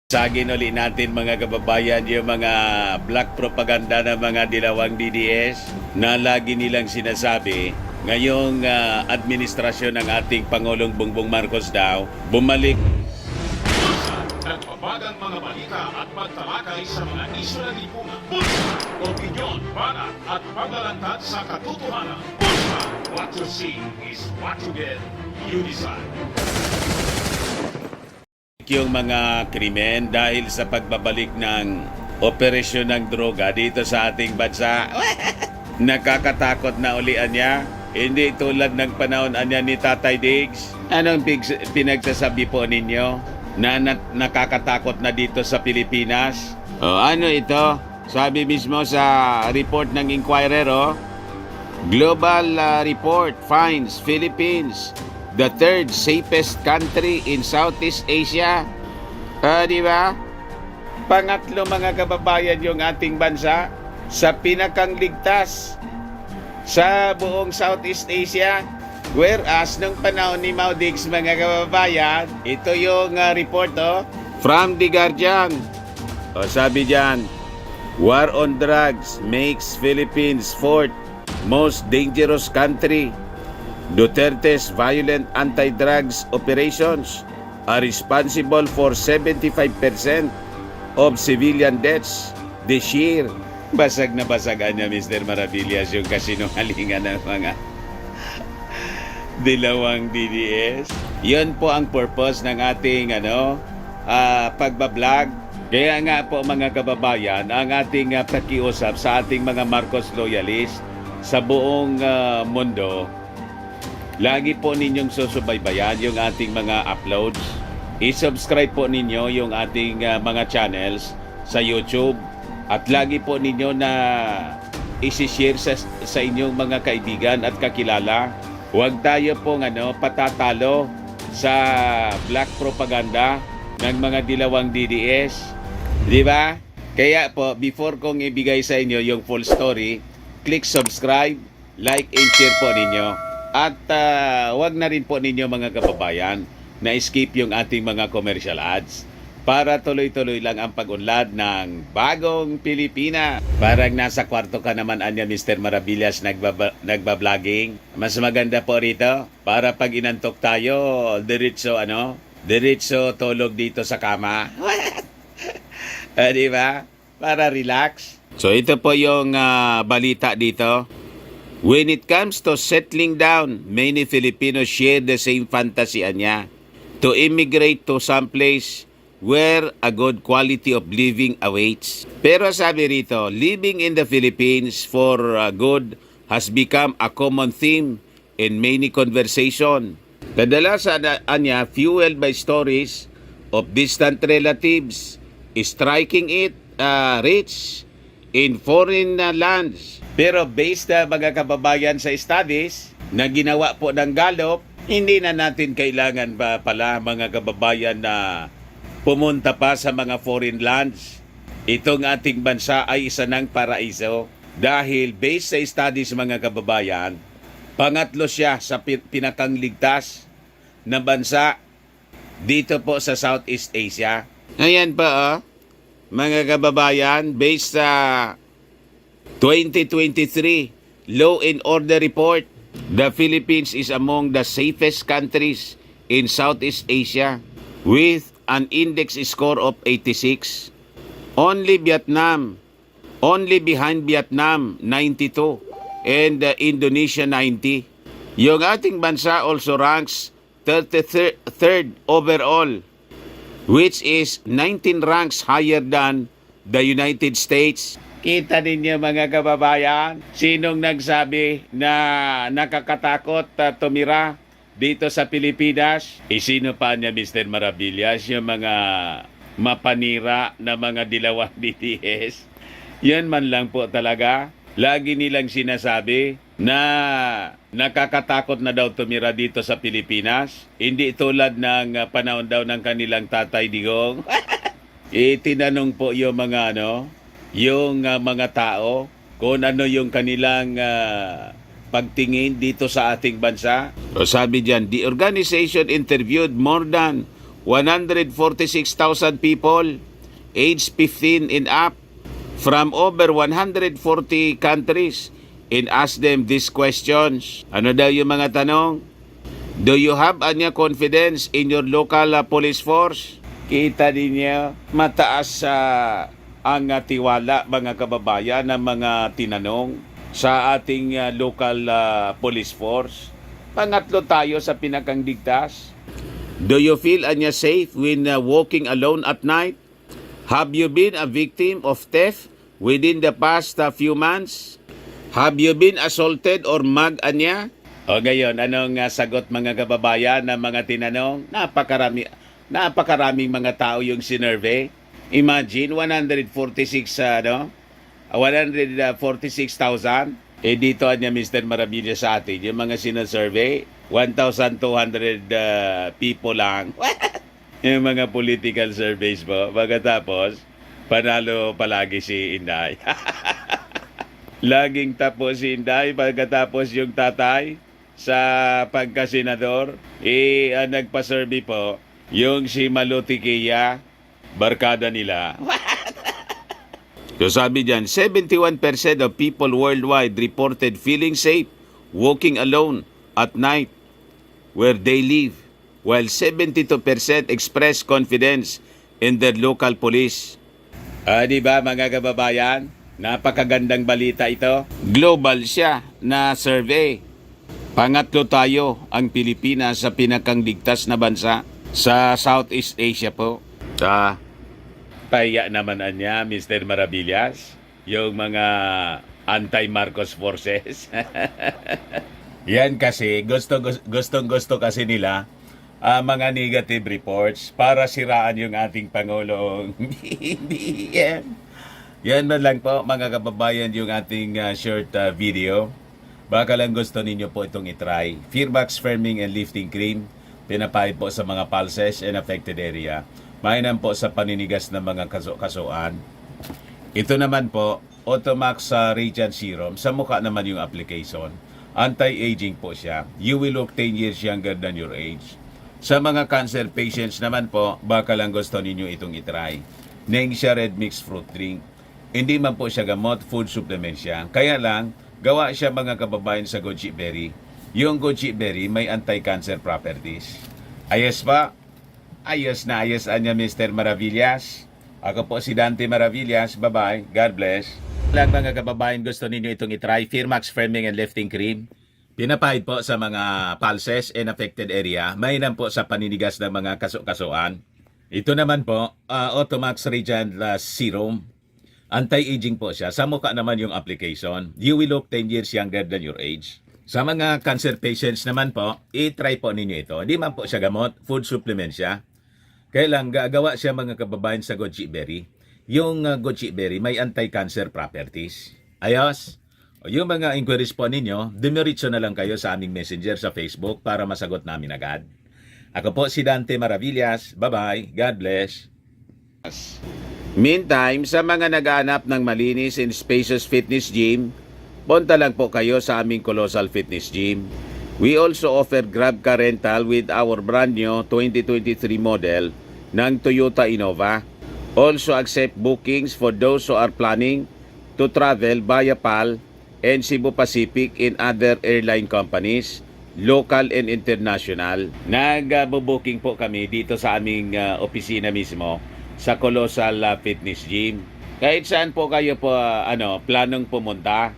Sagin uli natin mga kababayan yung mga black propaganda ng mga dilawang DDS na lagi nilang sinasabi ngayong administrasyon ng ating Pangulong Bongbong Marcos daw bumalik. Nagbabagang mga balita at pagtalakay sa mga isyu ng lipunan. Bulsa, opinyon, banat at paglalantad sa katotohanan. Bulsa, what you see is what you get. You decide. Yung mga krimen dahil sa pagbabalik ng operasyon ng droga dito sa ating bansa. Nakakatakot na ulian niya. Hindi tulad ng panahon niya ni Tatay Diggs. Anong pinagsasabi po ninyo na nakakatakot na dito sa Pilipinas? Ano ito? Sabi mismo sa report ng Inquirer, Global report finds Philippines the third safest country in Southeast Asia. Di ba? Pangatlo mga kababayan yung ating bansa sa pinakang ligtas sa buong Southeast Asia. Whereas nung panahon ni Mau Diggs mga kababayan, ito yung report from The Guardian. Sabi diyan, war on drugs makes Philippines fourth most dangerous country. Duterte's violent anti-drugs operations are responsible for 75% of civilian deaths this year. Basag na basagan niya, Mr. Maravillas, yung kasinungalingan ng mga dilawang DDS. Yun po ang purpose ng ating pagbablog. Kaya nga po mga kababayan, ang ating pakiusap sa ating mga Marcos loyalist sa buong mundo, lagi po ninyong susubaybayan yung ating mga uploads. I-subscribe po ninyo yung ating mga channels sa YouTube. At lagi po ninyo na isi-share sa inyong mga kaibigan at kakilala. Huwag tayo pong patatalo sa black propaganda ng mga dilawang DDS. Di ba? Kaya po, before kong ibigay sa inyo yung full story, click subscribe, like, and share po ninyo. At wag na rin po ninyo mga kababayan na skip yung ating mga commercial ads para tuloy-tuloy lang ang pag-unlad ng bagong Pilipina. Parang nasa kwarto ka naman anya Mr. Maravillas nagba-vlogging. Mas maganda po rito para pag inantok tayo, diretso tulog dito sa kama. Di ba? Para relax. So ito po yung balita dito. When it comes to settling down, many Filipinos share the same fantasy niya to immigrate to some place where a good quality of living awaits. Pero sabi rito, living in the Philippines for good has become a common theme in many conversation. Kadalasan niya fueled by stories of distant relatives striking it rich in foreign lands. Pero based mga kababayan sa studies na ginawa po ng Gallup, hindi na natin kailangan pa pala mga kababayan na pumunta pa sa mga foreign lands. Itong ating bansa ay isa ng paraiso dahil based sa studies mga kababayan, pangatlo siya sa pinakang ligtas na bansa dito po sa Southeast Asia. Ayan pa mga kababayan, based sa 2023 Law and Order Report, the Philippines is among the safest countries in Southeast Asia with an index score of 86. Only behind Vietnam 92 and Indonesia 90. Yung ating bansa also ranks 33rd overall, which is 19 ranks higher than the United States. Kita ninyo mga kababayan, sinong nagsabi na nakakatakot tumira dito sa Pilipinas? Sino pa niya Mr. Maravillas? Yung mga mapanira na mga dilawang DDS. Yan man lang po talaga. Lagi nilang sinasabi na nakakatakot na daw tumira dito sa Pilipinas. Hindi tulad ng panahon daw ng kanilang Tatay Digong. Tinanong po yung mga mga tao kung ano yung kanilang pagtingin dito sa ating bansa. So sabi diyan, the organization interviewed more than 146,000 people age 15 and up from over 140 countries and ask them these questions. Ano daw yung mga tanong? Do you have any confidence in your local police force? Kita ninyo, mataas ang tiwala mga kababayan ng mga tinanong sa ating local police force. Pangatlo tayo sa pinakang ligtas. Do you feel anya safe when walking alone at night? Have you been a victim of theft within the past few months? Have you been assaulted or mugged anya? O ngayon, anong sagot mga kababayan ng mga tinanong? Napakaraming mga tao yung sinurvey. Imagine, 146,000. Dito niya Mr. Maravilla sa atin, yung mga sinasurvey, 1,200 people lang. Yung mga political surveys po. Pagkatapos, panalo palagi si Inday. Laging tapos si Inday, pagkatapos yung tatay sa pagkasenador, nagpa-survey po, yung si Malutikia, barkada nila. So sabi dyan, 71% of people worldwide reported feeling safe walking alone at night where they live, while 72% express confidence in their local police. Di ba mga kababayan? Napakagandang balita ito. Global siya na survey. Pangatlo tayo ang Pilipinas sa pinakang ligtas na bansa sa Southeast Asia po. Paya naman niya, Mr. Maravillas, yung mga anti-Marcos forces. Yan kasi, gustong-gusto kasi nila mga negative reports para siraan yung ating Pangulong BBM. Yan man lang po, mga kababayan, yung ating short video. Baka lang gusto ninyo po itong itry. Fearbox Firming and Lifting Cream, pinapahid po sa mga pulses and affected area. Mainam po sa paninigas ng mga kasuan. Ito naman po, Automax Radiant Serum. Sa mukha naman yung application. Anti-aging po siya. You will look 10 years younger than your age. Sa mga cancer patients naman po, baka lang gusto ninyo itong itry. Nengxia Red Mixed Fruit Drink. Hindi man po siya gamot, food supplement siya. Kaya lang, gawa siya mga kababayan sa goji berry. Yung goji berry may anti-cancer properties. Ayos pa? Ayos na ayos anya Mr. Maravillas. Ako po si Dante Maravillas. Bye-bye. God bless. Lang mga kababayan, gusto ninyo itong itry. Firmax Firming and Lifting Cream. Pinapahid po sa mga pulses and affected area. Mainam po sa paninigas ng mga kasuan. Ito naman po, Automax Radiant Serum. Anti-aging po siya. Sa mukha naman yung application. You will look 10 years younger than your age. Sa mga cancer patients naman po, i-try po ninyo ito. Hindi man po siya gamot, food supplement siya. Kailang gagawa siya mga kababayan sa goji berry. Yung goji berry may anti-cancer properties. Ayos. O yung mga inquiries po ninyo, dumiretso na lang kayo sa aming messenger sa Facebook para masagot namin agad. Ako po si Dante Maravillas. Bye-bye. God bless. Meantime, sa mga naghahanap ng malinis and spacious fitness gym, punta lang po kayo sa aming Colossal Fitness Gym. We also offer Grab Car Rental with our brand new 2023 model ng Toyota Innova. Also accept bookings for those who are planning to travel via PAL and Cebu Pacific in other airline companies, local and international. Nag-booking po kami dito sa aming opisina mismo sa Colossal Fitness Gym. Kahit saan po kayo po planong pumunta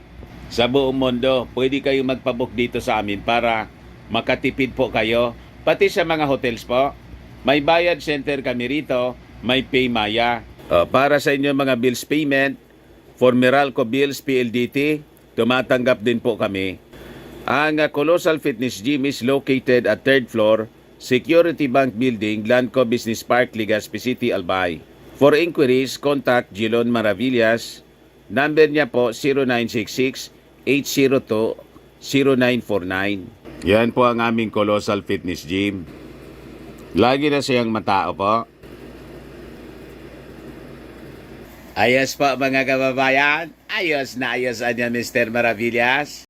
sa buong mundo, pwede kayong magpabook dito sa amin para makatipid po kayo. Pati sa mga hotels po, may bayad center kami rito, may Paymaya. Para sa inyo mga bills payment, for Meralco Bills PLDT, tumatanggap din po kami. Ang Colossal Fitness Gym is located at 3rd floor, Security Bank Building, Lanco Business Park, Legazpi City, Albay. For inquiries, contact Gilon Maravillas. Number niya po 0966-802-0949. Yan po ang aming Colossal Fitness Gym. Lagi na siyang matao po. Ayos po mga kababayan. Ayos na ayos anya Mr. Maravillas.